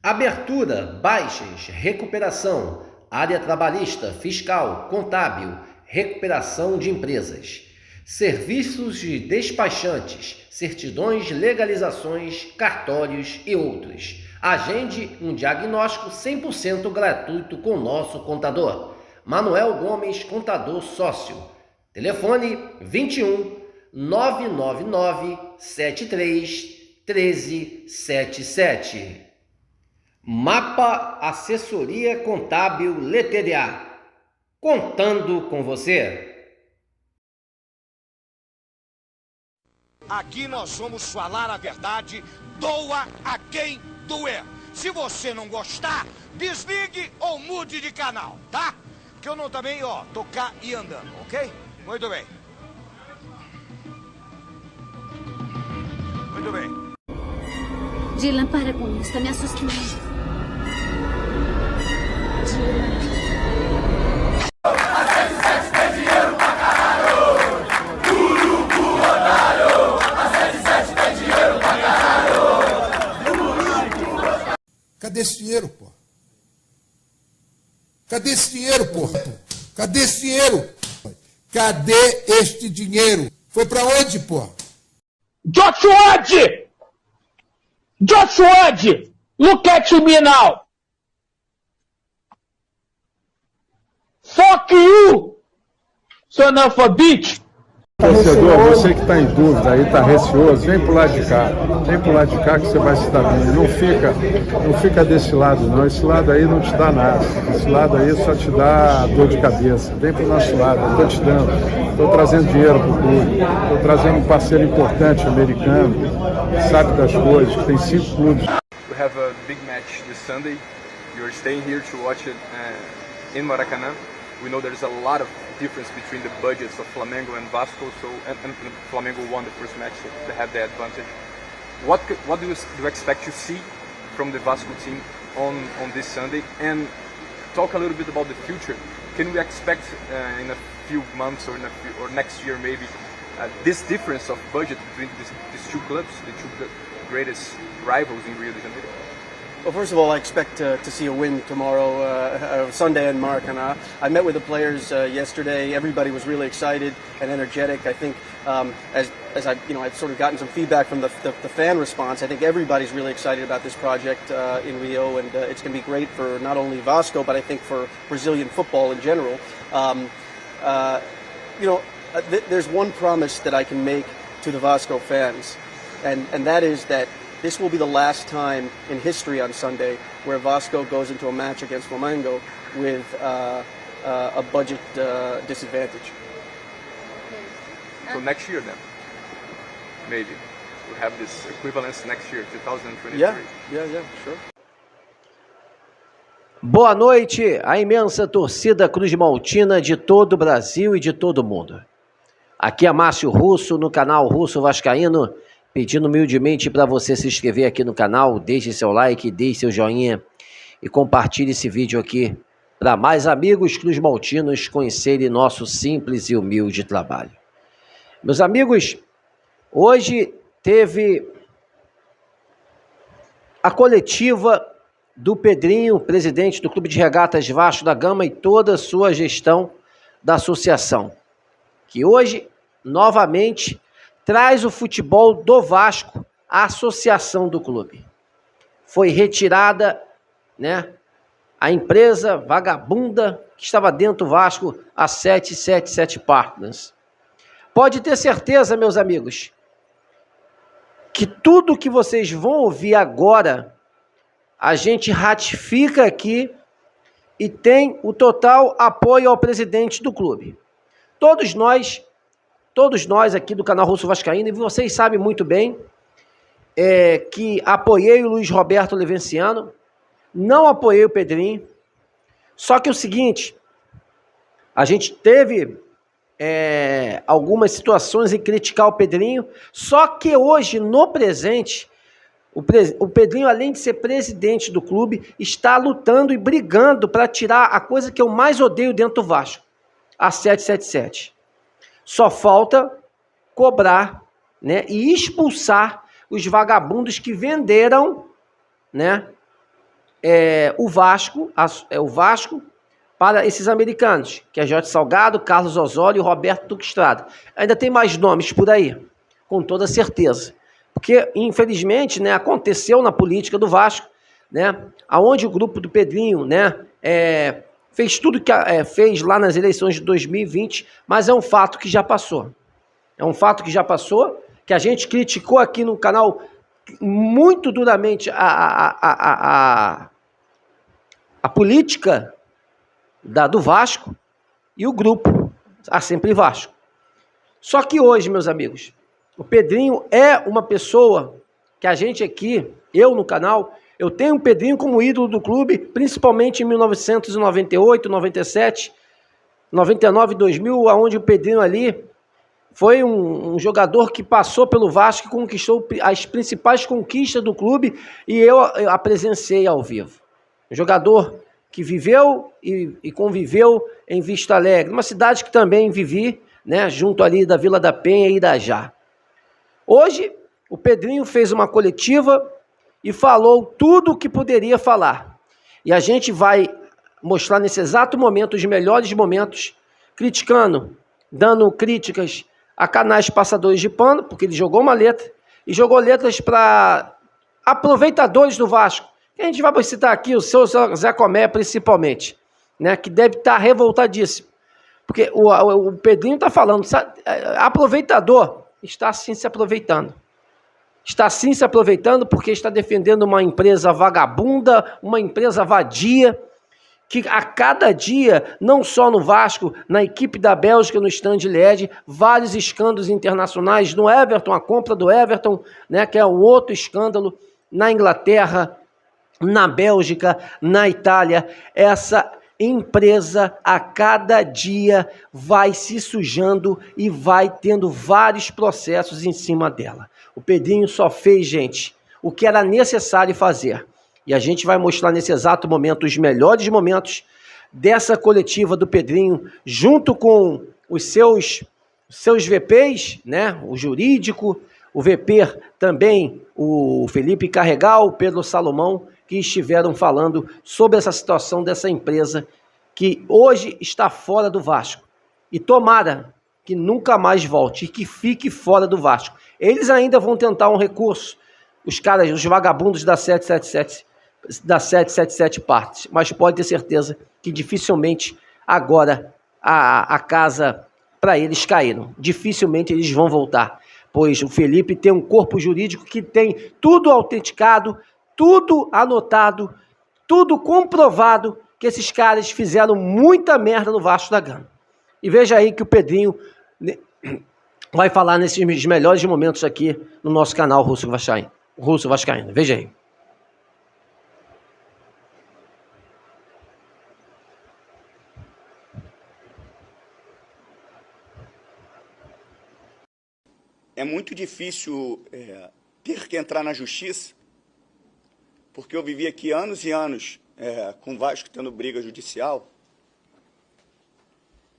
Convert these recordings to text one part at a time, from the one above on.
Abertura, baixas, recuperação, área trabalhista, fiscal, contábil, recuperação de empresas, serviços de despachantes, certidões, legalizações, cartórios e outros. Agende um diagnóstico 100% gratuito com nosso contador. Manuel Gomes, contador sócio. Telefone 21 999 73 1377. Mapa Assessoria Contábil LTDA. Contando com você. Aqui nós vamos falar a verdade, doa a quem doer. Se você não gostar, desligue ou mude de canal, tá? Que eu não também, tocar e andando, ok? Muito bem. Muito bem. Dylan, para com isso, tá me assustando. Dylan. Cadê esse dinheiro, pô? Cadê esse dinheiro, pô? Cadê esse dinheiro? Cadê este dinheiro? Foi pra onde, pô? Joshua! Look at me now! Fuck you, son of a bitch! Torcedor, você que está em dúvida aí, está receoso, vem pro lado de cá. Vem pro lado de cá que você vai se dar bem. Não fica desse lado não. Esse lado aí não te dá nada. Esse lado aí só te dá dor de cabeça. Vem pro nosso lado, eu estou te dando. Estou trazendo dinheiro pro clube. Estou trazendo um parceiro importante americano, que sabe das coisas, que tem 5 clubes. We have a big match this Sunday. You're staying here to watch it in Maracanã. We know there's a lot of difference between the budgets of Flamengo and Vasco, and Flamengo won the first match, so they have the advantage. What do you expect to see from the Vasco team on this Sunday? And talk a little bit about the future. Can we expect in a few months or next year maybe this difference of budget between these two clubs, the two greatest rivals in Rio de Janeiro? Well, first of all, I expect to see a win tomorrow, Sunday in Maracanã. I met with the players yesterday. Everybody was really excited and energetic. I think as I've sort of gotten some feedback from the fan response, I think everybody's really excited about this project in Rio, and it's going to be great for not only Vasco, but I think for Brazilian football in general. There's one promise that I can make to the Vasco fans, and that is that this will be the last time in history on Sunday where Vasco goes into a match against Flamengo with a budget disadvantage. So next year then, maybe, we'll have this equivalence next year, 2023. Yeah, sure. Boa noite, a imensa torcida Cruz Maltina de todo o Brasil e de todo o mundo. Aqui é Márcio Russo, no canal Russo Vascaíno, pedindo humildemente para você se inscrever aqui no canal, deixe seu like, deixe seu joinha e compartilhe esse vídeo aqui para mais amigos cruzmaltinos conhecerem nosso simples e humilde trabalho. Meus amigos, hoje teve a coletiva do Pedrinho, presidente do Clube de Regatas Vasco da Gama e toda a sua gestão da associação, que hoje, novamente, traz o futebol do Vasco à associação do clube. Foi retirada, a empresa vagabunda que estava dentro do Vasco, a 777 Partners. Pode ter certeza, meus amigos, que tudo que vocês vão ouvir agora, a gente ratifica aqui e tem o total apoio ao presidente do clube. Todos nós aqui do canal Russo Vascaíno, e vocês sabem muito bem que apoiei o Luiz Roberto Levenciano, não apoiei o Pedrinho, só que é o seguinte, a gente teve algumas situações em criticar o Pedrinho, só que hoje, no presente, o Pedrinho, além de ser presidente do clube, está lutando e brigando para tirar a coisa que eu mais odeio dentro do Vasco, a 777. Só falta cobrar, e expulsar os vagabundos que venderam, o Vasco para esses americanos, que é Jorge Salgado, Carlos Osório e Roberto Duque Estrada. Ainda tem mais nomes por aí, com toda certeza. Porque, infelizmente, né, aconteceu na política do Vasco, né, onde o grupo do Pedrinho, né, fez tudo que fez lá nas eleições de 2020, mas é um fato que já passou. É um fato que já passou, que a gente criticou aqui no canal muito duramente a política do Vasco e o grupo, a Sempre Vasco. Só que hoje, meus amigos, o Pedrinho é uma pessoa que a gente aqui, eu no canal, eu tenho o Pedrinho como ídolo do clube, principalmente em 1998, 97, 99, 2000, onde o Pedrinho ali foi um jogador que passou pelo Vasco e conquistou as principais conquistas do clube, e eu a presenciei ao vivo. Um jogador que viveu e conviveu em Vista Alegre, uma cidade que também vivi, né, junto ali da Vila da Penha e Irajá. Hoje, o Pedrinho fez uma coletiva e falou tudo o que poderia falar. E a gente vai mostrar nesse exato momento os melhores momentos, criticando, dando críticas a canais passadores de pano, porque ele jogou uma letra, e jogou letras para aproveitadores do Vasco. A gente vai citar aqui o seu Zé Comé, principalmente, né, que deve estar revoltadíssimo. Porque o Pedrinho está falando, aproveitador, está sim se aproveitando. Está sim se aproveitando porque está defendendo uma empresa vagabunda, uma empresa vadia, que a cada dia, não só no Vasco, na equipe da Bélgica, no stand LED, vários escândalos internacionais, no Everton, a compra do Everton, né, que é um outro escândalo, na Inglaterra, na Bélgica, na Itália. Essa empresa a cada dia vai se sujando e vai tendo vários processos em cima dela. O Pedrinho só fez, gente, o que era necessário fazer. E a gente vai mostrar nesse exato momento os melhores momentos dessa coletiva do Pedrinho, junto com os seus VPs, né? O jurídico, o VP também, o Felipe Carregal, o Pedro Salomão, que estiveram falando sobre essa situação dessa empresa que hoje está fora do Vasco. E tomara que nunca mais volte e que fique fora do Vasco. Eles ainda vão tentar um recurso, os caras, os vagabundos da 777 partes, mas pode ter certeza que dificilmente agora a casa para eles caíram. Dificilmente eles vão voltar, pois o Felipe tem um corpo jurídico que tem tudo autenticado, tudo anotado, tudo comprovado, que esses caras fizeram muita merda no Vasco da Gama. E veja aí que o Pedrinho vai falar nesses melhores momentos aqui no nosso canal Russo Vascaíno. Veja aí. É muito difícil ter que entrar na justiça, porque eu vivi aqui anos e anos com o Vasco tendo briga judicial,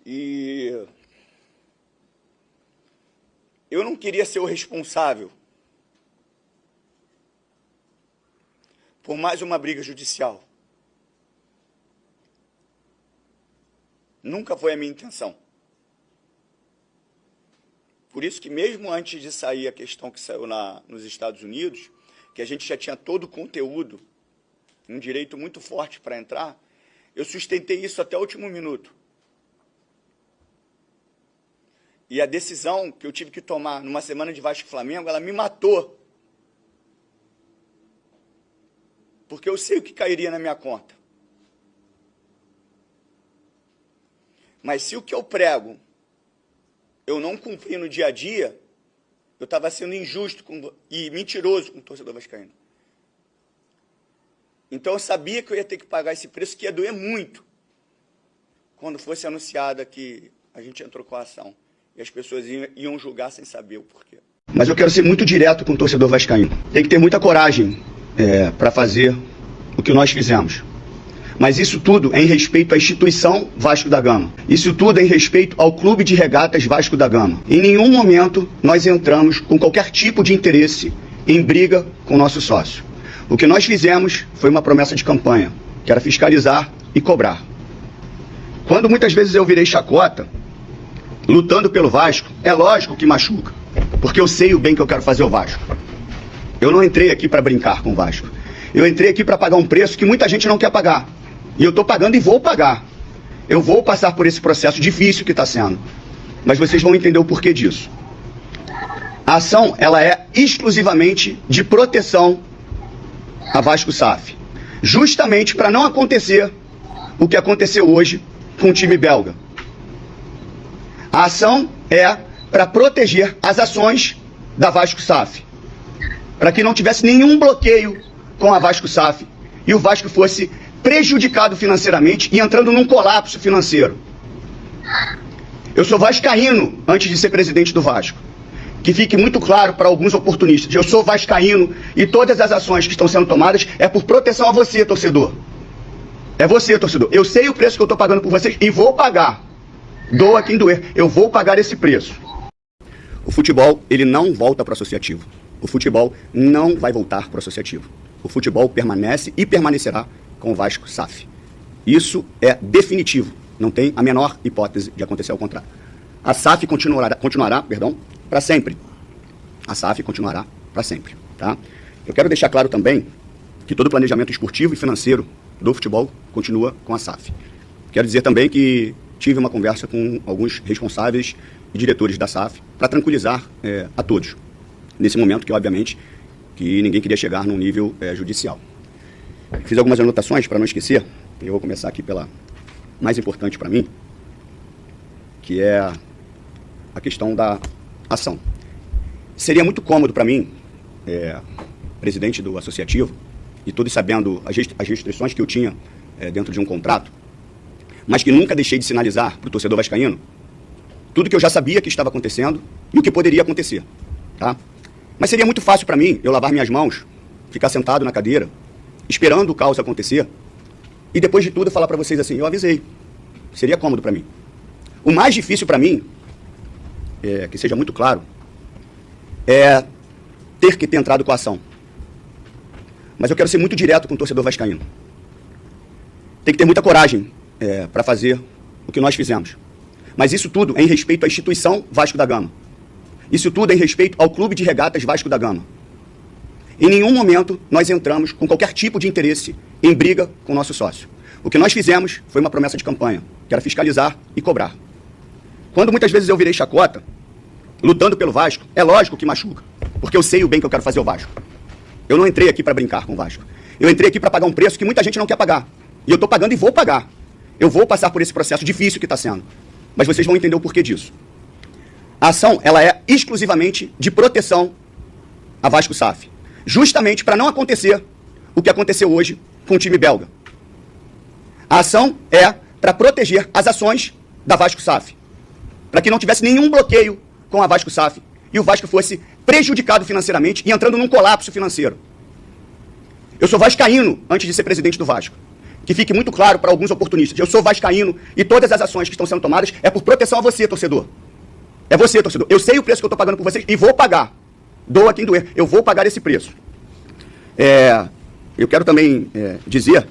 e eu não queria ser o responsável por mais uma briga judicial. Nunca foi a minha intenção. Por isso que mesmo antes de sair a questão que saiu nos Estados Unidos, que a gente já tinha todo o conteúdo, um direito muito forte para entrar, eu sustentei isso até o último minuto. E a decisão que eu tive que tomar numa semana de Vasco e Flamengo, ela me matou. Porque eu sei o que cairia na minha conta. Mas se o que eu prego eu não cumpri no dia a dia, eu estava sendo injusto e mentiroso com o torcedor vascaíno. Então eu sabia que eu ia ter que pagar esse preço, que ia doer muito, quando fosse anunciada que a gente entrou com a ação. E as pessoas iam julgar sem saber o porquê. Mas eu quero ser muito direto com o torcedor vascaíno. Tem que ter muita coragem para fazer o que nós fizemos. Mas isso tudo é em respeito à instituição Vasco da Gama. Isso tudo é em respeito ao Clube de Regatas Vasco da Gama. Em nenhum momento nós entramos com qualquer tipo de interesse em briga com o nosso sócio. O que nós fizemos foi uma promessa de campanha, que era fiscalizar e cobrar. Quando muitas vezes eu virei chacota, lutando pelo Vasco, é lógico que machuca, porque eu sei o bem que eu quero fazer ao Vasco. Eu não entrei aqui para brincar com o Vasco. Eu entrei aqui para pagar um preço que muita gente não quer pagar. E eu estou pagando e vou pagar. Eu vou passar por esse processo difícil que está sendo. Mas vocês vão entender o porquê disso. A ação, ela é exclusivamente de proteção a Vasco SAF. Justamente para não acontecer o que aconteceu hoje com o time belga. A ação é para proteger as ações da Vasco SAF. Para que não tivesse nenhum bloqueio com a Vasco SAF e o Vasco fosse prejudicado financeiramente e entrando num colapso financeiro. Eu sou vascaíno antes de ser presidente do Vasco. Que fique muito claro para alguns oportunistas. Eu sou vascaíno e todas as ações que estão sendo tomadas é por proteção a você, torcedor. É você, torcedor. Eu sei o preço que eu estou pagando por vocês e vou pagar. Doa quem doer. Eu vou pagar esse preço. O futebol, ele não volta para o associativo. O futebol não vai voltar para o associativo. O futebol permanece e permanecerá com o Vasco SAF. Isso é definitivo. Não tem a menor hipótese de acontecer ao contrário. A SAF continuará para sempre. A SAF continuará para sempre. Tá? Eu quero deixar claro também que todo o planejamento esportivo e financeiro do futebol continua com a SAF. Quero dizer também que tive uma conversa com alguns responsáveis e diretores da SAF para tranquilizar a todos. Nesse momento que, obviamente, que ninguém queria chegar num nível judicial. Fiz algumas anotações para não esquecer. Eu vou começar aqui pela mais importante para mim, que é a questão da ação. Seria muito cômodo para mim, presidente do associativo, e todos sabendo as restrições que eu tinha dentro de um contrato, mas que nunca deixei de sinalizar para o torcedor vascaíno tudo que eu já sabia que estava acontecendo e o que poderia acontecer. Tá? Mas seria muito fácil para mim eu lavar minhas mãos, ficar sentado na cadeira, esperando o caos acontecer, e depois de tudo falar para vocês assim, eu avisei. Seria cômodo para mim. O mais difícil para mim, que seja muito claro, é ter que ter entrado com a ação. Mas eu quero ser muito direto com o torcedor vascaíno. Tem que ter muita coragem para fazer o que nós fizemos. Mas isso tudo é em respeito à instituição Vasco da Gama. Isso tudo é em respeito ao Clube de Regatas Vasco da Gama. Em nenhum momento nós entramos com qualquer tipo de interesse em briga com o nosso sócio. O que nós fizemos foi uma promessa de campanha, que era fiscalizar e cobrar. Quando muitas vezes eu virei chacota, lutando pelo Vasco, é lógico que machuca, porque eu sei o bem que eu quero fazer ao Vasco. Eu não entrei aqui para brincar com o Vasco. Eu entrei aqui para pagar um preço que muita gente não quer pagar. E eu estou pagando e vou pagar. Eu vou passar por esse processo difícil que está sendo. Mas vocês vão entender o porquê disso. A ação, ela é exclusivamente de proteção a Vasco SAF. Justamente para não acontecer o que aconteceu hoje com o time belga. A ação é para proteger as ações da Vasco SAF. Para que não tivesse nenhum bloqueio com a Vasco SAF e o Vasco fosse prejudicado financeiramente e entrando num colapso financeiro. Eu sou vascaíno antes de ser presidente do Vasco. Que fique muito claro para alguns oportunistas. Eu sou vascaíno e todas as ações que estão sendo tomadas é por proteção a você, torcedor. É você, torcedor. Eu sei o preço que eu estou pagando por vocês e vou pagar. Doa quem doer. Eu vou pagar esse preço. Eu quero também dizer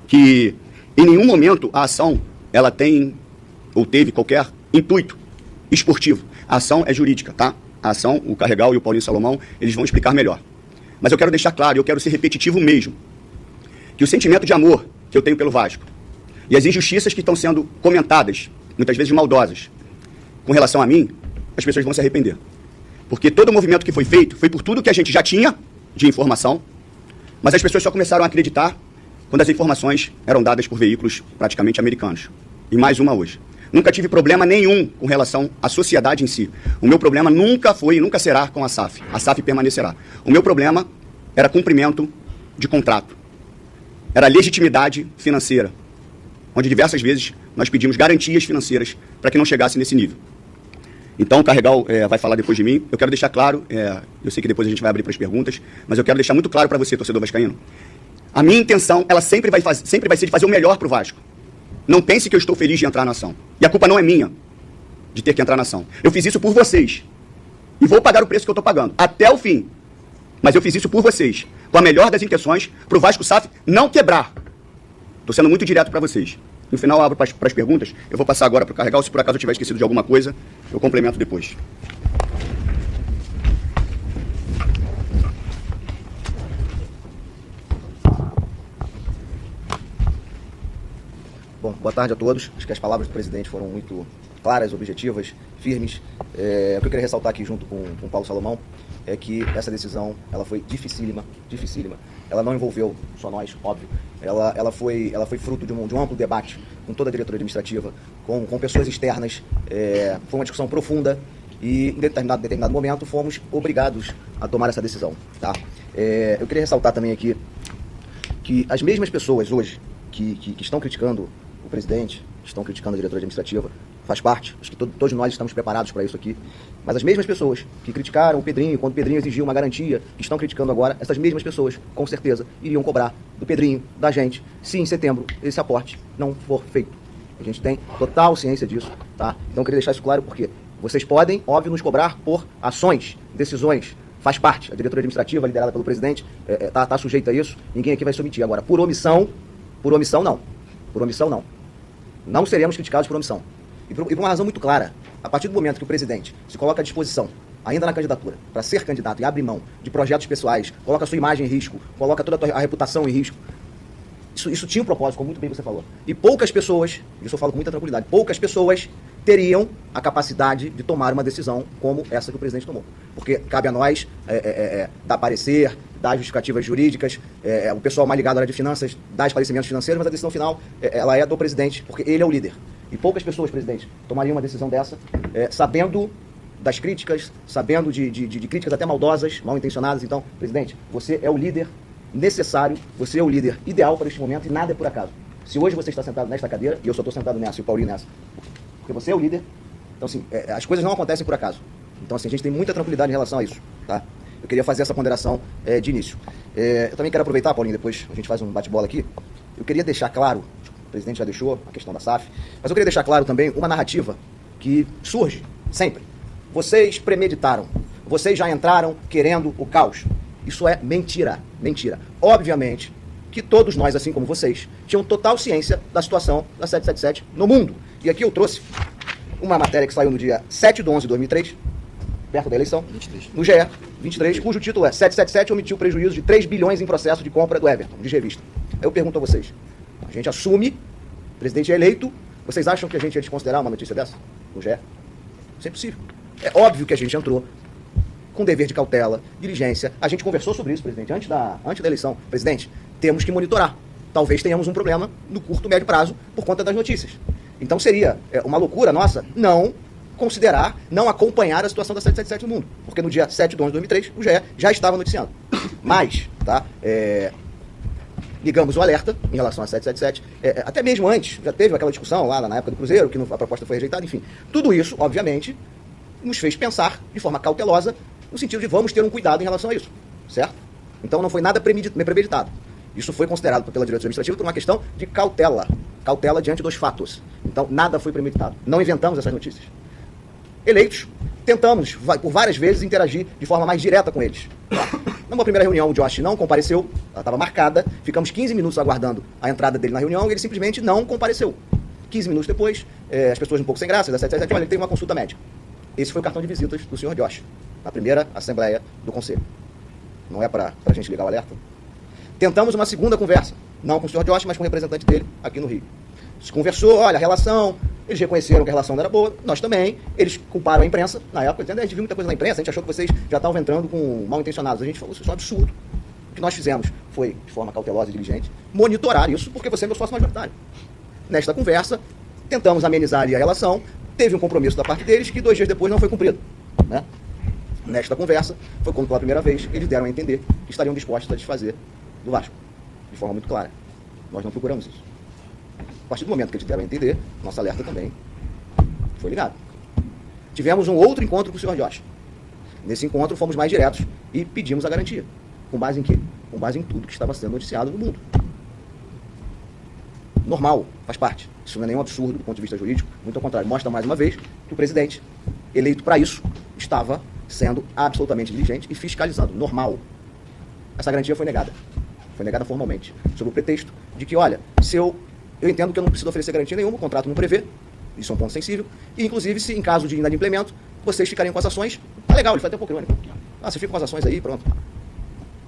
que em nenhum momento a ação ela tem ou teve qualquer intuito esportivo. A ação é jurídica, tá? A ação, o Carregal e o Paulinho Salomão, eles vão explicar melhor. Mas eu quero deixar claro, eu quero ser repetitivo mesmo, que o sentimento de amor que eu tenho pelo Vasco e as injustiças que estão sendo comentadas, muitas vezes maldosas, com relação a mim, as pessoas vão se arrepender. Porque todo o movimento que foi feito foi por tudo que a gente já tinha de informação, mas as pessoas só começaram a acreditar quando as informações eram dadas por veículos praticamente americanos. E mais uma hoje. Nunca tive problema nenhum com relação à sociedade em si. O meu problema nunca foi e nunca será com a SAF. A SAF permanecerá. O meu problema era cumprimento de contrato. Era legitimidade financeira, onde diversas vezes nós pedimos garantias financeiras para que não chegasse nesse nível. Então o Carregal vai falar depois de mim. Eu quero deixar claro, eu sei que depois a gente vai abrir para as perguntas, mas eu quero deixar muito claro para você, torcedor vascaíno. A minha intenção, ela sempre vai ser de fazer o melhor para o Vasco. Não pense que eu estou feliz de entrar na ação. E a culpa não é minha de ter que entrar na ação. Eu fiz isso por vocês. E vou pagar o preço que eu estou pagando. Até o fim. Mas eu fiz isso por vocês, com a melhor das intenções, pro Vasco SAF não quebrar. Tô sendo muito direto para vocês. No final eu abro para as perguntas, eu vou passar agora para o Carregal, se por acaso eu tiver esquecido de alguma coisa, eu complemento depois. Bom, boa tarde a todos. Acho que as palavras do presidente foram muito claras, objetivas, firmes. O que eu queria ressaltar aqui junto com o Paulo Salomão é que essa decisão ela foi dificílima. Ela não envolveu só nós, óbvio. Ela foi fruto de um amplo debate com toda a diretoria administrativa, com pessoas externas. Foi uma discussão profunda e em determinado momento fomos obrigados a tomar essa decisão. Tá? Eu queria ressaltar também aqui que as mesmas pessoas hoje que estão criticando o presidente, estão criticando a diretoria administrativa, faz parte, acho que todos nós estamos preparados para isso aqui, mas as mesmas pessoas que criticaram o Pedrinho, quando o Pedrinho exigiu uma garantia, que estão criticando agora, essas mesmas pessoas, com certeza, iriam cobrar do Pedrinho, da gente, se em setembro esse aporte não for feito. A gente tem total ciência disso, tá? Então eu queria deixar isso claro porque vocês podem, óbvio, nos cobrar por ações, decisões, faz parte, a diretoria administrativa liderada pelo presidente tá sujeita a isso, ninguém aqui vai se omitir. Agora, por omissão não. Não seremos criticados por omissão. E por uma razão muito clara. A partir do momento que o presidente se coloca à disposição, ainda na candidatura, para ser candidato e abre mão de projetos pessoais, coloca a sua imagem em risco, coloca toda a reputação em risco, isso tinha um propósito, como muito bem você falou. E poucas pessoas, isso eu falo com muita tranquilidade, poucas pessoas teriam a capacidade de tomar uma decisão como essa que o presidente tomou. Porque cabe a nós dar parecer, dar justificativas jurídicas, o pessoal mais ligado à área de finanças dar esclarecimentos financeiros, mas a decisão final ela é do presidente, porque ele é o líder. E poucas pessoas, presidente, tomariam uma decisão dessa, sabendo das críticas, sabendo de críticas até maldosas, mal intencionadas. Então, presidente, você é o líder necessário, você é o líder ideal para este momento e nada é por acaso. Se hoje você está sentado nesta cadeira, e eu só estou sentado nessa e o Paulinho nessa, porque você é o líder, então assim, as coisas não acontecem por acaso. Então assim, a gente tem muita tranquilidade em relação a isso, tá? Eu queria fazer essa ponderação de início. Eu também quero aproveitar, Paulinho, depois a gente faz um bate-bola aqui, eu queria deixar claro, o presidente já deixou a questão da SAF, mas eu queria deixar claro também uma narrativa que surge sempre. Vocês premeditaram, vocês já entraram querendo o caos. Isso é mentira. Obviamente que todos nós, assim como vocês, tinham total ciência da situação da 777 no mundo. E aqui eu trouxe uma matéria que saiu no dia 7/11/2003, perto da eleição, 23. No GE 23, cujo título é 777 omitiu prejuízo de 3 bilhões em processo de compra do Everton, de revista. Eu pergunto a vocês, a gente assume, o presidente é eleito, vocês acham que a gente ia desconsiderar uma notícia dessa no GE? Isso é impossível. É óbvio que a gente entrou com dever de cautela, diligência. A gente conversou sobre isso, presidente, antes da eleição. Presidente, temos que monitorar. Talvez tenhamos um problema no curto, médio prazo por conta das notícias. Então seria uma loucura nossa não considerar, não acompanhar a situação da 777 no mundo. Porque no dia 7/11/2003, o GE já estava noticiando. Mas, tá, ligamos o alerta em relação a 777. Até mesmo antes, já teve aquela discussão lá na época do Cruzeiro, que a proposta foi rejeitada, enfim. Tudo isso, obviamente, nos fez pensar de forma cautelosa no sentido de vamos ter um cuidado em relação a isso, certo? Então não foi nada premeditado. Isso foi considerado pela diretoria administrativa por uma questão de cautela diante dos fatos. Então nada foi premeditado. Não inventamos essas notícias. Eleitos, tentamos por várias vezes interagir de forma mais direta com eles. Numa primeira reunião o Josh não compareceu, ela estava marcada, ficamos 15 minutos aguardando a entrada dele na reunião e ele simplesmente não compareceu. 15 minutos depois, as pessoas um pouco sem graça, da 777, olha, ele teve uma consulta médica. Esse foi o cartão de visitas do senhor Josh, na primeira assembleia do Conselho. Não é para a gente ligar o alerta? Tentamos uma segunda conversa, não com o senhor Josh, mas com o representante dele aqui no Rio. Se conversou, olha, a relação, eles reconheceram que a relação não era boa, nós também, eles culparam a imprensa, na época, a gente viu muita coisa na imprensa, a gente achou que vocês já estavam entrando com mal intencionados, a gente falou, isso é um absurdo. O que nós fizemos foi, de forma cautelosa e diligente, monitorar isso, porque você é meu sócio majoritário. Nesta conversa, tentamos amenizar ali a relação, teve um compromisso da parte deles que 2 dias depois não foi cumprido, né? Nesta conversa, foi quando pela primeira vez eles deram a entender que estariam dispostos a desfazer do Vasco, de forma muito clara. Nós não procuramos isso. A partir do momento que eles deram a entender, nosso alerta também foi ligado. Tivemos um outro encontro com o senhor Josh. Nesse encontro fomos mais diretos e pedimos a garantia. Com base em quê? Com base em tudo que estava sendo noticiado no mundo. Normal, faz parte. Isso não é nenhum absurdo do ponto de vista jurídico, muito ao contrário, mostra mais uma vez que o presidente, eleito para isso, estava sendo absolutamente diligente e fiscalizando. Normal. essa garantia foi negada. Foi negada formalmente, sob o pretexto de que, olha, se eu entendo que eu não preciso oferecer garantia nenhuma, o contrato não prevê, isso é um ponto sensível, e inclusive se em caso de inadimplemento, vocês ficariam com as ações, tá legal, ele foi até um pouco irônico. Você fica com as ações aí, pronto.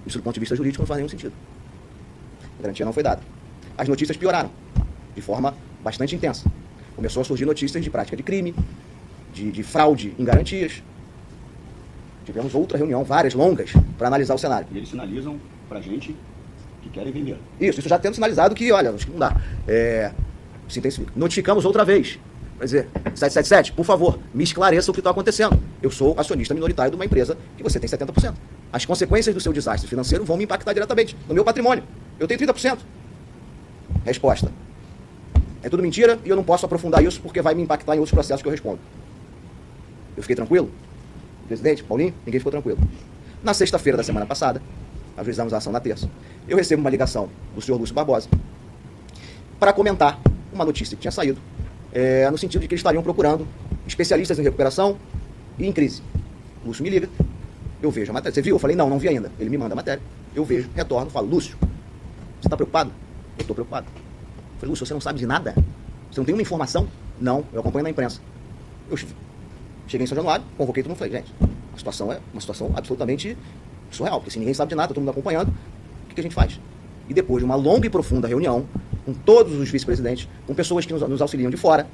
Isso do ponto de vista jurídico não faz nenhum sentido. A garantia não foi dada. As notícias pioraram, de forma bastante intensa. Começou a surgir notícias de prática de crime, de fraude em garantias. Tivemos outra reunião, várias, longas, para analisar o cenário. E eles sinalizam pra gente que querem vender. Isso já tendo sinalizado que, olha, acho que não dá. Se intensifica. Notificamos outra vez. Quer dizer, 777, por favor, me esclareça o que está acontecendo. Eu sou acionista minoritário de uma empresa que você tem 70%. As consequências do seu desastre financeiro vão me impactar diretamente no meu patrimônio. Eu tenho 30%. Resposta. É tudo mentira e eu não posso aprofundar isso porque vai me impactar em outros processos que eu respondo. Eu fiquei tranquilo? Presidente, Paulinho, ninguém ficou tranquilo. Na sexta-feira da semana passada, ajuizamos a ação na terça, eu recebo uma ligação do senhor Lúcio Barbosa para comentar uma notícia que tinha saído, no sentido de que eles estariam procurando especialistas em recuperação e em crise. Lúcio me liga, eu vejo a matéria. Você viu? Eu falei, não vi ainda. Ele me manda a matéria, eu vejo, retorno, falo, Lúcio, você está preocupado? Eu estou preocupado. Eu falei, Lúcio, você não sabe de nada? Você não tem uma informação? Não, eu acompanho na imprensa. Eu cheguei em São Januário, convoquei todo mundo e falei, gente, a situação é uma situação absolutamente surreal, porque se ninguém sabe de nada, todo mundo acompanhando, o que a gente faz? E depois de uma longa e profunda reunião, com todos os vice-presidentes, com pessoas que nos auxiliam de fora,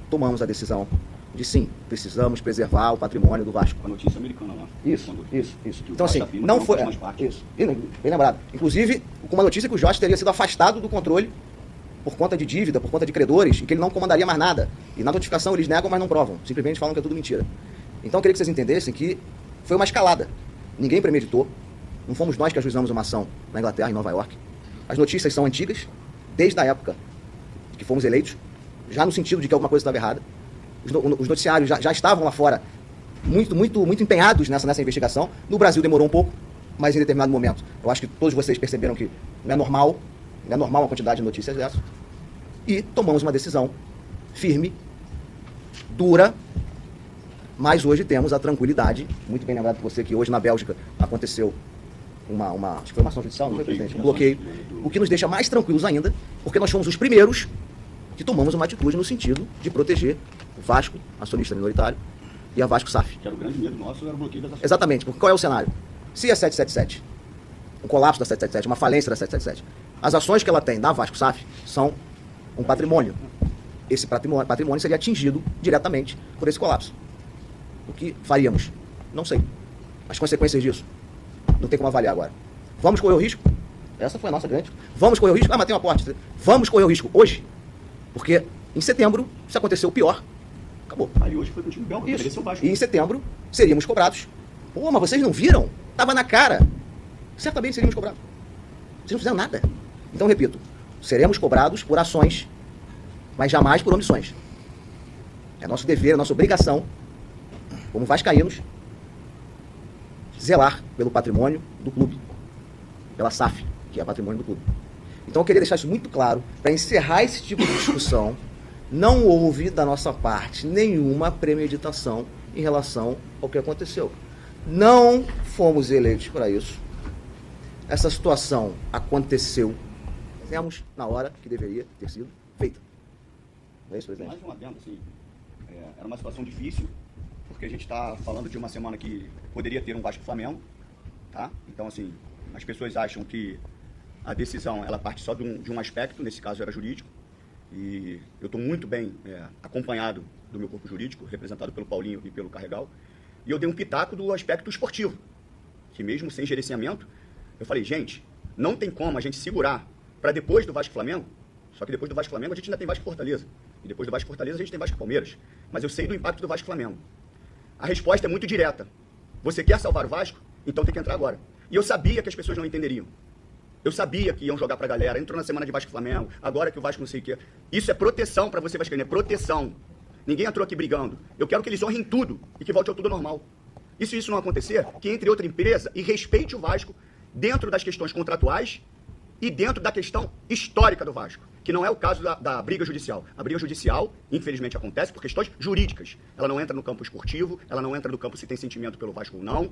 tomamos a decisão de sim, precisamos preservar o patrimônio do Vasco. A notícia americana lá. Isso. Então assim, não foi... Isso, bem lembrado. Inclusive, com uma notícia que o Jorge teria sido afastado do controle por conta de dívida, por conta de credores, e que ele não comandaria mais nada. E na notificação eles negam, mas não provam. Simplesmente falam que é tudo mentira. Então eu queria que vocês entendessem que foi uma escalada. Ninguém premeditou. Não fomos nós que ajuizamos uma ação na Inglaterra, em Nova York. As notícias são antigas, desde a época que fomos eleitos, já no sentido de que alguma coisa estava errada. Os noticiários já estavam lá fora muito empenhados nessa investigação. No Brasil demorou um pouco, mas em determinado momento, eu acho que todos vocês perceberam que não é normal uma quantidade de notícias dessas. E tomamos uma decisão firme, dura, mas hoje temos a tranquilidade, muito bem lembrado por você que hoje na Bélgica aconteceu acho que foi uma ação judicial, não foi, presidente? Um bloqueio, o que nos deixa mais tranquilos ainda, porque nós fomos os primeiros que tomamos uma atitude no sentido de proteger o Vasco, acionista minoritário, e a Vasco SAF. Que era o grande medo nosso, era o bloqueio das ações. Exatamente, porque qual é o cenário? Se a 777, um colapso da 777, uma falência da 777, as ações que ela tem da Vasco SAF são um patrimônio. Esse patrimônio seria atingido diretamente por esse colapso. O que faríamos? Não sei. As consequências disso, não tem como avaliar agora. Vamos correr o risco? Essa foi a nossa grande. Vamos correr o risco? Mas tem um aporte. Vamos correr o risco hoje? Porque em setembro, se acontecer o pior, acabou. Aí hoje foi pro time belga, isso. E em setembro, seríamos cobrados. Pô, mas vocês não viram? Tava na cara. Certamente seríamos cobrados. Vocês não fizeram nada. Então, repito, seremos cobrados por ações, mas jamais por omissões. É nosso dever, é nossa obrigação, como vascaínos, zelar pelo patrimônio do clube, pela SAF, que é patrimônio do clube. Então eu queria deixar isso muito claro, para encerrar esse tipo de discussão. Não houve da nossa parte nenhuma premeditação em relação ao que aconteceu. Não fomos eleitos para isso. Essa situação aconteceu, fizemos na hora que deveria ter sido feita. Não é isso, presidente? Mais um adendo, assim, era uma situação difícil, porque a gente está falando de uma semana que poderia ter um Vasco-Flamengo, tá? Então, assim, as pessoas acham que a decisão, ela parte só de um aspecto, nesse caso era jurídico, e eu estou muito bem acompanhado do meu corpo jurídico, representado pelo Paulinho e pelo Carregal, e eu dei um pitaco do aspecto esportivo, que mesmo sem gerenciamento, eu falei, gente, não tem como a gente segurar para depois do Vasco-Flamengo, só que depois do Vasco-Flamengo a gente ainda tem Vasco-Fortaleza, e depois do Vasco-Fortaleza a gente tem Vasco-Palmeiras, mas eu sei do impacto do Vasco-Flamengo. A resposta é muito direta. Você quer salvar o Vasco? Então tem que entrar agora. E eu sabia que as pessoas não entenderiam. Eu sabia que iam jogar pra galera. Entrou na semana de Vasco-Flamengo, agora que o Vasco não sei o quê. Isso é proteção pra você, vascaíno, é proteção. Ninguém entrou aqui brigando. Eu quero que eles honrem tudo e que volte ao tudo normal. E se isso não acontecer, que entre outra empresa e respeite o Vasco dentro das questões contratuais e dentro da questão histórica do Vasco, que não é o caso da briga judicial. A briga judicial, infelizmente, acontece por questões jurídicas. Ela não entra no campo esportivo, ela não entra no campo se tem sentimento pelo Vasco ou não.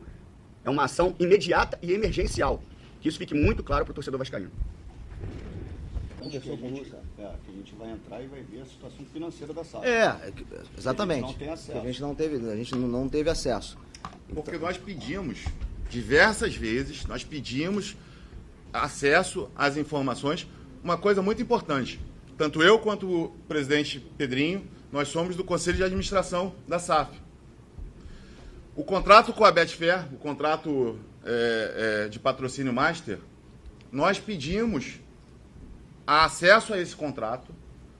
É uma ação imediata e emergencial. Que isso fique muito claro para o torcedor vascaíno. Que a gente vai entrar e vai ver a situação financeira da SAF. Exatamente. A gente não tem acesso. A gente não teve acesso. Porque nós pedimos, diversas vezes, acesso às informações. Uma coisa muito importante, tanto eu quanto o presidente Pedrinho, nós somos do Conselho de Administração da SAF. O contrato com a Betfair, o contrato de patrocínio master, nós pedimos acesso a esse contrato.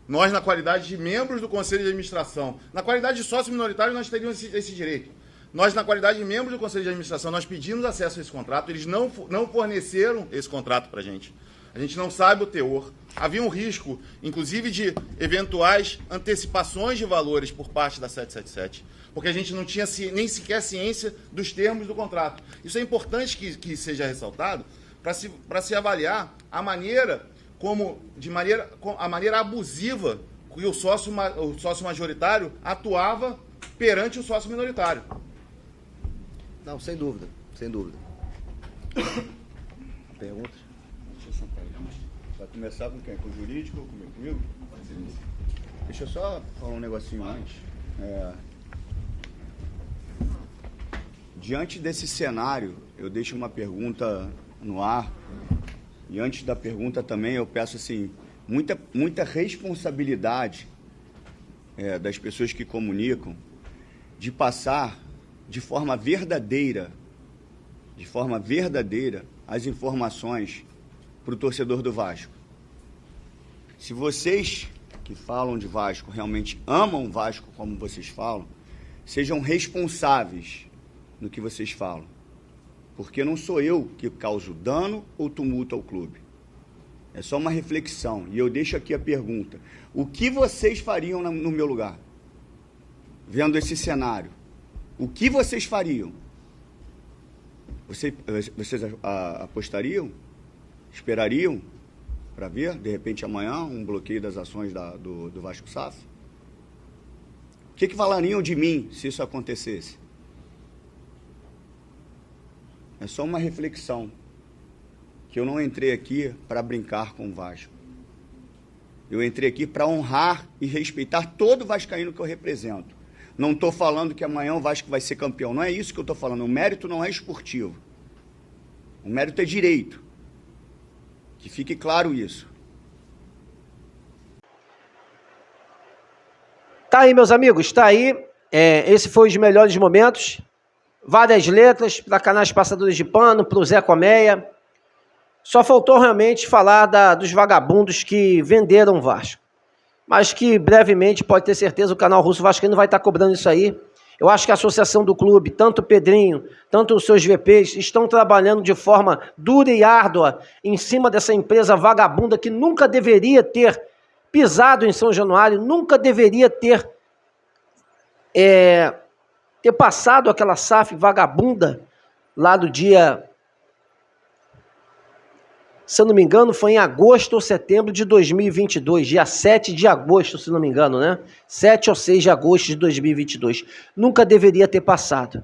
Nós, na qualidade de membros do Conselho de Administração, na qualidade de sócio minoritário, nós teríamos esse direito. Nós, na qualidade de membros do Conselho de Administração, nós pedimos acesso a esse contrato, eles não forneceram esse contrato para a gente gente não sabe o teor. Havia um risco, inclusive, de eventuais antecipações de valores por parte da 777, porque a gente não tinha nem sequer ciência dos termos do contrato. Isso é importante que seja ressaltado para se avaliar a maneira abusiva que o sócio majoritário atuava perante o sócio minoritário. Não, sem dúvida, sem dúvida. Perguntas? Deixa eu sentar aí. Vai começar com quem? Com o jurídico ou comigo? Deixa eu só falar um negocinho antes. Diante desse cenário, eu deixo uma pergunta no ar. E antes da pergunta também, eu peço assim, muita responsabilidade das pessoas que comunicam de passar de forma verdadeira as informações para o torcedor do Vasco. Se vocês que falam de Vasco realmente amam o Vasco como vocês falam, sejam responsáveis no que vocês falam. Porque não sou eu que causo dano ou tumulto ao clube. É só uma reflexão. E eu deixo aqui a pergunta. O que vocês fariam no meu lugar? Vendo esse cenário. O que vocês fariam? Vocês apostariam? Esperariam para ver, de repente, amanhã, um bloqueio das ações do Vasco SAF? O que falariam de mim se isso acontecesse? É só uma reflexão, que eu não entrei aqui para brincar com o Vasco. Eu entrei aqui para honrar e respeitar todo vascaíno que eu represento. Não estou falando que amanhã o Vasco vai ser campeão, não é isso que eu estou falando. O mérito não é esportivo. O mérito é direito. Que fique claro isso. Tá aí, meus amigos, tá aí. Esse foi os melhores momentos. Várias letras para canais passadores de pano, para o Zé Colmeia. Só faltou realmente falar dos vagabundos que venderam o Vasco. Mas que brevemente, pode ter certeza, o canal Russo Vascaíno vai estar cobrando isso aí. Eu acho que a associação do clube, tanto o Pedrinho, tanto os seus VPs, estão trabalhando de forma dura e árdua em cima dessa empresa vagabunda que nunca deveria ter pisado em São Januário, nunca deveria ter passado aquela SAF vagabunda lá do dia, se eu não me engano, foi em agosto ou setembro de 2022, dia 7 de agosto, se não me engano, né? 7 ou 6 de agosto de 2022. Nunca deveria ter passado.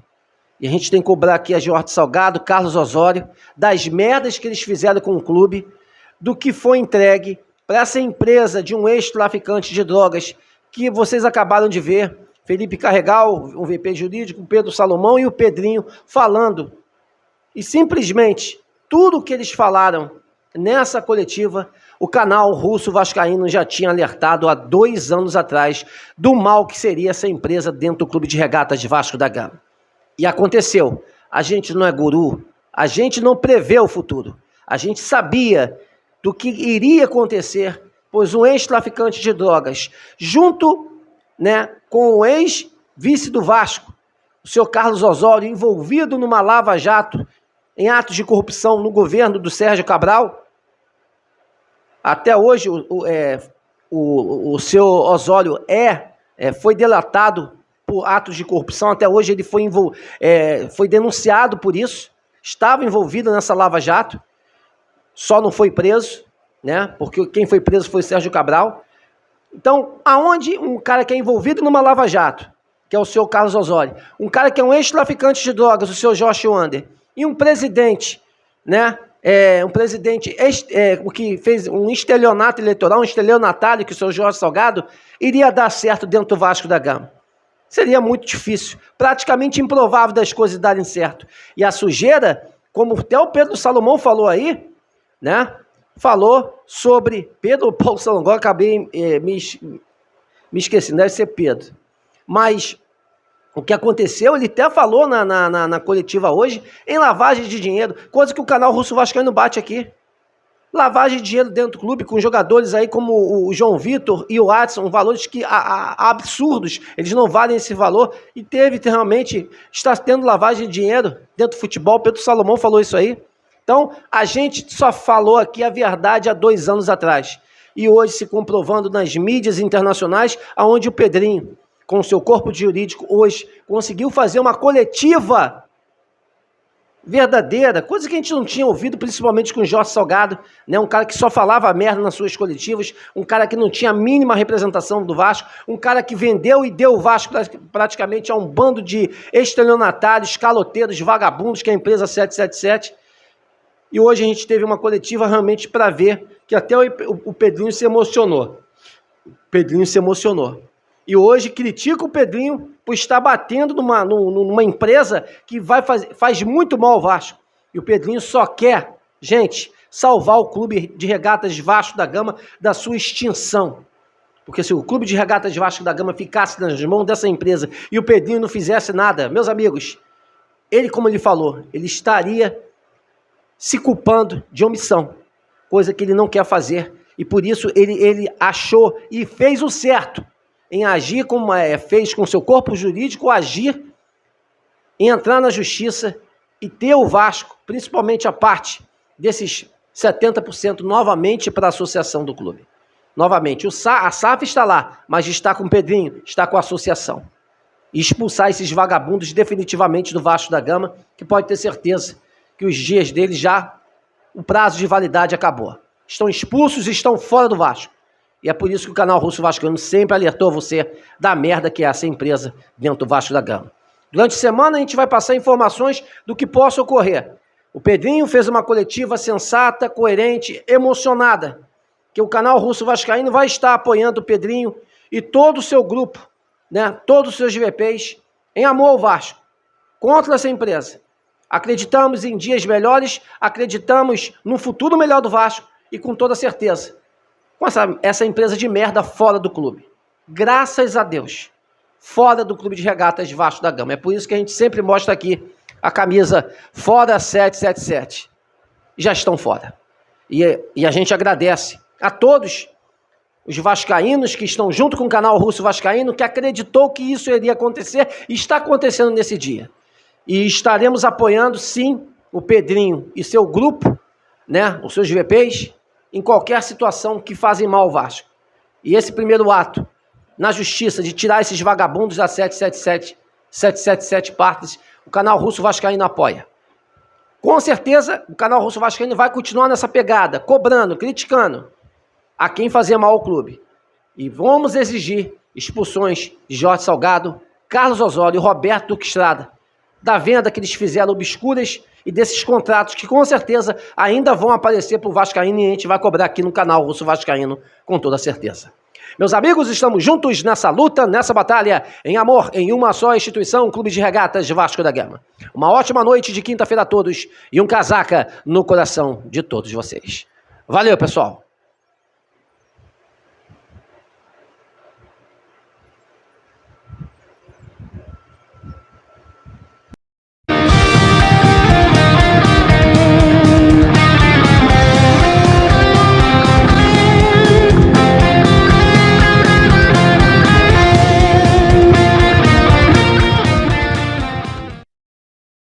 E a gente tem que cobrar aqui a Jorge Salgado, Carlos Osório, das merdas que eles fizeram com o clube, do que foi entregue para essa empresa de um ex-traficante de drogas que vocês acabaram de ver, Felipe Carregal, um VP jurídico, o Pedro Salomão e o Pedrinho falando. E simplesmente, tudo o que eles falaram nessa coletiva, o canal Russo Vascaíno já tinha alertado há 2 anos atrás do mal que seria essa empresa dentro do Clube de Regatas de Vasco da Gama. E aconteceu. A gente não é guru, a gente não prevê o futuro. A gente sabia do que iria acontecer, pois um ex-traficante de drogas, junto, com o ex-vice do Vasco, o senhor Carlos Osório, envolvido numa lava-jato em atos de corrupção no governo do Sérgio Cabral. Até hoje, o seu Osório foi delatado por atos de corrupção. Até hoje ele foi denunciado por isso. Estava envolvido nessa lava-jato. Só não foi preso, porque quem foi preso foi o Sérgio Cabral. Então, aonde um cara que é envolvido numa lava-jato, que é o seu Carlos Osório, um cara que é um ex-traficante de drogas, o seu Josh Wander, e um presidente, um presidente que fez um estelionato eleitoral, um estelionatário, que o seu Jorge Salgado iria dar certo dentro do Vasco da Gama. Seria muito difícil, praticamente improvável das coisas darem certo. E a sujeira, como até o Pedro Salomão falou aí, né? Falou sobre Pedro Paulo Salomão, acabei me esquecendo, deve ser Pedro. Mas o que aconteceu, ele até falou na coletiva hoje, em lavagem de dinheiro, coisa que o canal Russo Vascaíno bate aqui. Lavagem de dinheiro dentro do clube, com jogadores aí como o João Vitor e o Adson, valores que absurdos, eles não valem esse valor, e realmente, está tendo lavagem de dinheiro dentro do futebol. Pedro Salomão falou isso aí. Então, a gente só falou aqui a verdade há 2 anos atrás, e hoje se comprovando nas mídias internacionais, aonde o Pedrinho, com o seu corpo jurídico, hoje conseguiu fazer uma coletiva verdadeira, coisa que a gente não tinha ouvido, principalmente com o Jorge Salgado, né? Um cara que só falava merda nas suas coletivas, um cara que não tinha a mínima representação do Vasco, um cara que vendeu e deu o Vasco praticamente a um bando de estelionatários, caloteiros, vagabundos, que é a empresa 777. E hoje a gente teve uma coletiva realmente para ver que até o Pedrinho se emocionou. O Pedrinho se emocionou. E hoje critica o Pedrinho por estar batendo numa empresa que faz muito mal ao Vasco. E o Pedrinho só quer, gente, salvar o Clube de Regatas Vasco da Gama da sua extinção. Porque se o Clube de Regatas Vasco da Gama ficasse nas mãos dessa empresa e o Pedrinho não fizesse nada, meus amigos, ele, como ele falou, ele estaria se culpando de omissão, coisa que ele não quer fazer. E por isso ele achou e fez o certo em agir como fez com seu corpo jurídico, agir em entrar na justiça e ter o Vasco, principalmente a parte desses 70% novamente para a associação do clube. Novamente, a SAF está lá, mas está com o Pedrinho, está com a associação. E expulsar esses vagabundos definitivamente do Vasco da Gama, que pode ter certeza que os dias deles o prazo de validade acabou. Estão expulsos e estão fora do Vasco. E é por isso que o canal Russo Vascaíno sempre alertou você da merda que é essa empresa dentro do Vasco da Gama. Durante a semana a gente vai passar informações do que possa ocorrer. O Pedrinho fez uma coletiva sensata, coerente, emocionada, que o canal Russo Vascaíno vai estar apoiando o Pedrinho e todo o seu grupo, né, todos os seus GVPs, em amor ao Vasco, contra essa empresa. Acreditamos em dias melhores, acreditamos num futuro melhor do Vasco e com toda certeza, com essa empresa de merda fora do clube. Graças a Deus, fora do Clube de Regatas Vasco da Gama. É por isso que a gente sempre mostra aqui a camisa fora 777. Já estão fora. E a gente agradece a todos os vascaínos que estão junto com o canal Russo Vascaíno, que acreditou que isso iria acontecer e está acontecendo nesse dia. E estaremos apoiando, sim, o Pedrinho e seu grupo, né, os seus VPs, em qualquer situação que fazem mal ao Vasco. E esse primeiro ato, na justiça, de tirar esses vagabundos da 777 partes, o canal Russo Vascaíno apoia. Com certeza, o canal Russo Vascaíno vai continuar nessa pegada, cobrando, criticando a quem fazia mal ao clube. E vamos exigir expulsões de Jorge Salgado, Carlos Osório e Roberto Duque Estrada, da venda que eles fizeram obscuras e desses contratos que com certeza ainda vão aparecer para o Vascaíno e a gente vai cobrar aqui no canal Russo Vascaíno com toda certeza. Meus amigos, estamos juntos nessa luta, nessa batalha, em amor, em uma só instituição, Clube de Regatas Vasco da Gama. Uma ótima noite de quinta-feira a todos e um casaca no coração de todos vocês. Valeu, pessoal!